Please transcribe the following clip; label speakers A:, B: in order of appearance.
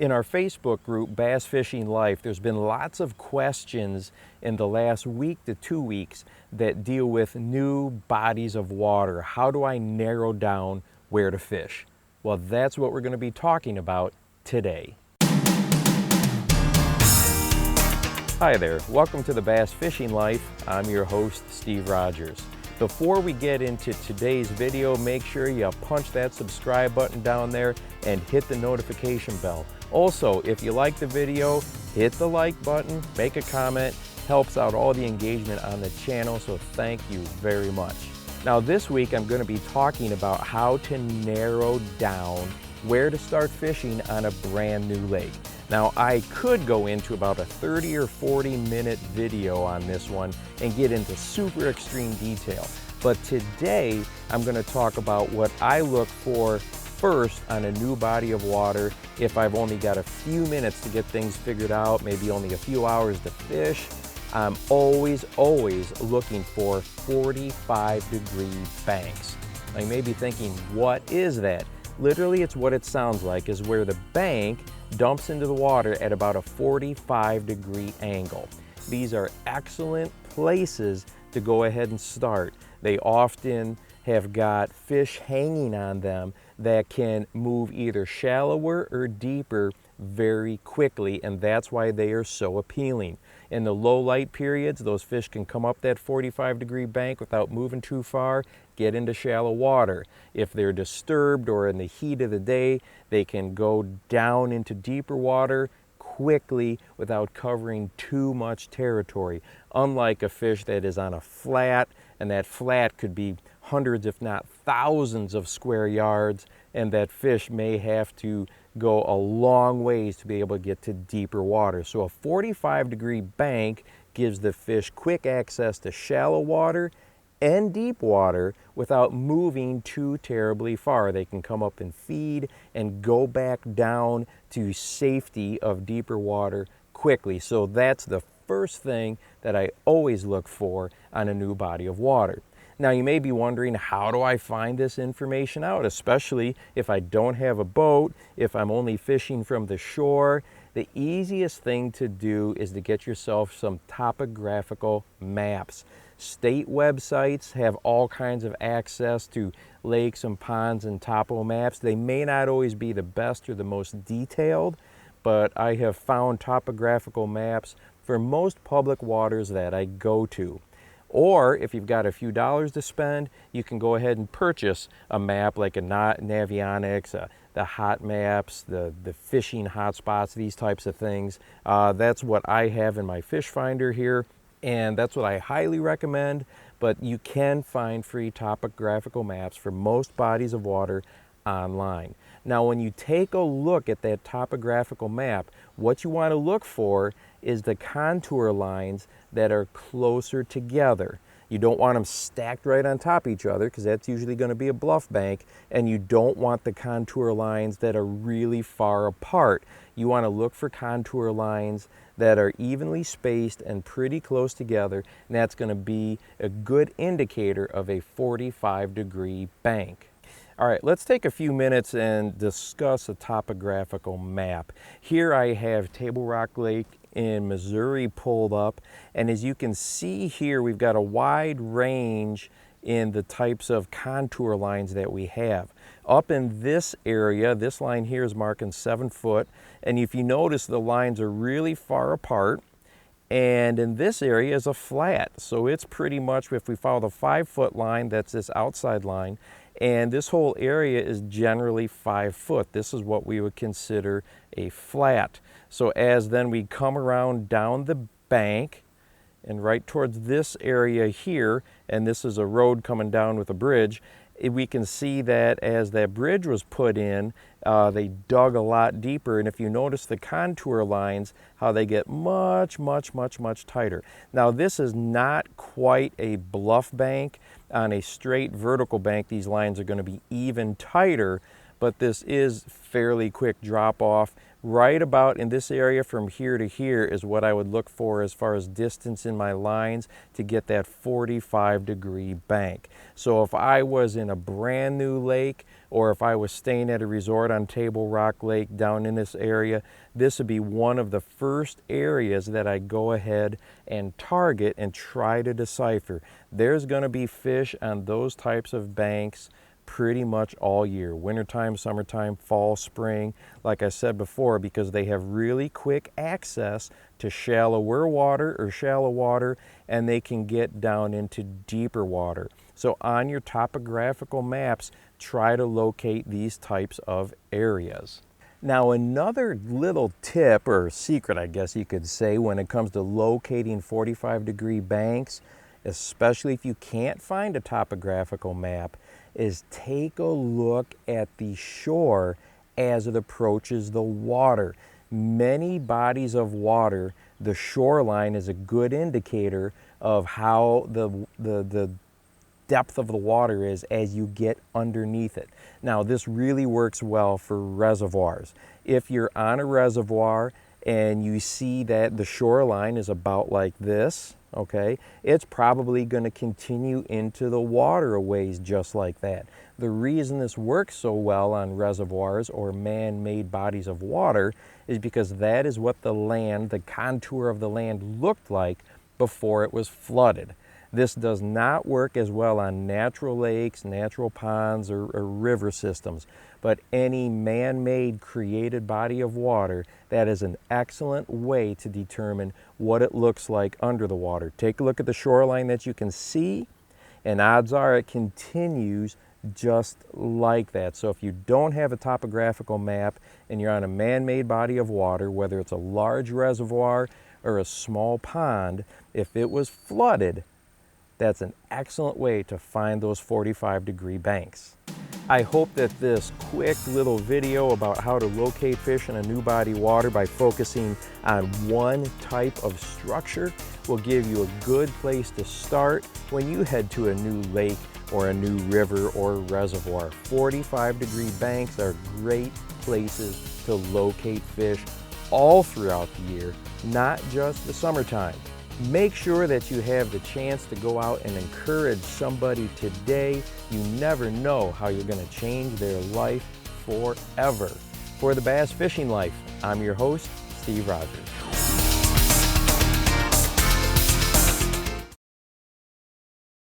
A: In our Facebook group, Bass Fishing Life, there's been lots of questions in the last week to 2 weeks that deal with new bodies of water. How do I narrow down where to fish? Well, that's what we're going to be talking about today. Hi there, welcome to the Bass Fishing Life. I'm your host, Steve Rogers. Before we get into today's video, make sure you punch that subscribe button down there and hit the notification bell. Also, if you like the video, hit the like button, make a comment, helps out all the engagement on the channel, so thank you very much. Now this week I'm going to be talking about how to narrow down where to start fishing on a brand new lake. Now I could go into about a 30 or 40 minute video on this one and get into super extreme detail, but today I'm going to talk about what I look for first on a new body of water. If I've only got a few minutes to get things figured out, maybe only a few hours to fish, I'm always looking for 45-degree banks. Now you may be thinking, what is that? Literally, it's what it sounds like, is where the bank dumps into the water at about a 45-degree angle. These are excellent places to go ahead and start. They often have got fish hanging on them that can move either shallower or deeper very quickly, and that's why they are so appealing. In the low light periods, those fish can come up that 45-degree bank without moving too far, get into shallow water. If they're disturbed or in the heat of the day, they can go down into deeper water quickly without covering too much territory. Unlike a fish that is on a flat, and that flat could be hundreds if not thousands of square yards, and that fish may have to go a long ways to be able to get to deeper water. So a 45-degree bank gives the fish quick access to shallow water and deep water without moving too terribly far. They can come up and feed and go back down to safety of deeper water quickly. So that's the first thing that I always look for on a new body of water. Now you may be wondering, how do I find this information out, especially if I don't have a boat, if I'm only fishing from the shore? The easiest thing to do is to get yourself some topographical maps. State websites have all kinds of access to lakes and ponds and topo maps. They may not always be the best or the most detailed, but I have found topographical maps for most public waters that I go to. Or if you've got a few dollars to spend, you can go ahead and purchase a map like a Navionics, the hot maps, the fishing hotspots, these types of things. That's what I have in my fish finder here, and that's what I highly recommend. But you can find free topographical maps for most bodies of water online. Now when you take a look at that topographical map, what you want to look for is the contour lines that are closer together. You don't want them stacked right on top of each other, because that's usually going to be a bluff bank, and you don't want the contour lines that are really far apart. You want to look for contour lines that are evenly spaced and pretty close together, and that's going to be a good indicator of a 45-degree bank. All right, let's take a few minutes and discuss a topographical map. Here I have Table Rock Lake in Missouri pulled up, and as you can see here, we've got a wide range in the types of contour lines that we have. Up in this area, this line here is marking 7 foot, and if you notice, the lines are really far apart. And in this area is a flat, so it's pretty much, if we follow the 5-foot line, that's this outside line, and this whole area is generally 5 foot. This is what we would consider a flat. So as then we come around down the bank and right towards this area here, and this is a road coming down with a bridge, we can see that as that bridge was put in, they dug a lot deeper, and if you notice the contour lines, how they get much tighter. Now this is not quite a bluff bank. On a straight vertical bank, these lines are going to be even tighter, but this is fairly quick drop off, Right about in this area from here to here is what I would look for as far as distance in my lines to get that 45-degree bank. So if I was in a brand new lake, or if I was staying at a resort on Table Rock Lake down in this area, this would be one of the first areas that I go ahead and target and try to decipher. There's going to be fish on those types of banks pretty much all year, wintertime, summertime, fall, spring, like I said before, because they have really quick access to shallower water or shallow water, and they can get down into deeper water. So on your topographical maps, try to locate these types of areas. Now, another little tip or secret, I guess you could say, when it comes to locating 45-degree banks, especially if you can't find a topographical map, is take a look at the shore as it approaches the water. Many bodies of water, the shoreline is a good indicator of how the depth of the water is as you get underneath it. Now, this really works well for reservoirs. If you're on a reservoir and you see that the shoreline is about like this, okay, it's probably going to continue into the water a ways just like that. The reason this works so well on reservoirs or man-made bodies of water is because that is what the land, the contour of the land looked like before it was flooded. This does not work as well on natural lakes, natural ponds, or river systems, but any man-made created body of water, that is an excellent way to determine what it looks like under the water. Take a look at the shoreline that you can see, and odds are it continues just like that. So if you don't have a topographical map and you're on a man-made body of water, whether it's a large reservoir or a small pond, if it was flooded, that's an excellent way to find those 45-degree banks. I hope that this quick little video about how to locate fish in a new body of water by focusing on one type of structure will give you a good place to start when you head to a new lake or a new river or reservoir. 45-degree banks are great places to locate fish all throughout the year, not just the summertime. Make sure that you have the chance to go out and encourage somebody today. You never know how you're going to change their life forever. For the Bass Fishing Life, I'm your host, Steve Rogers.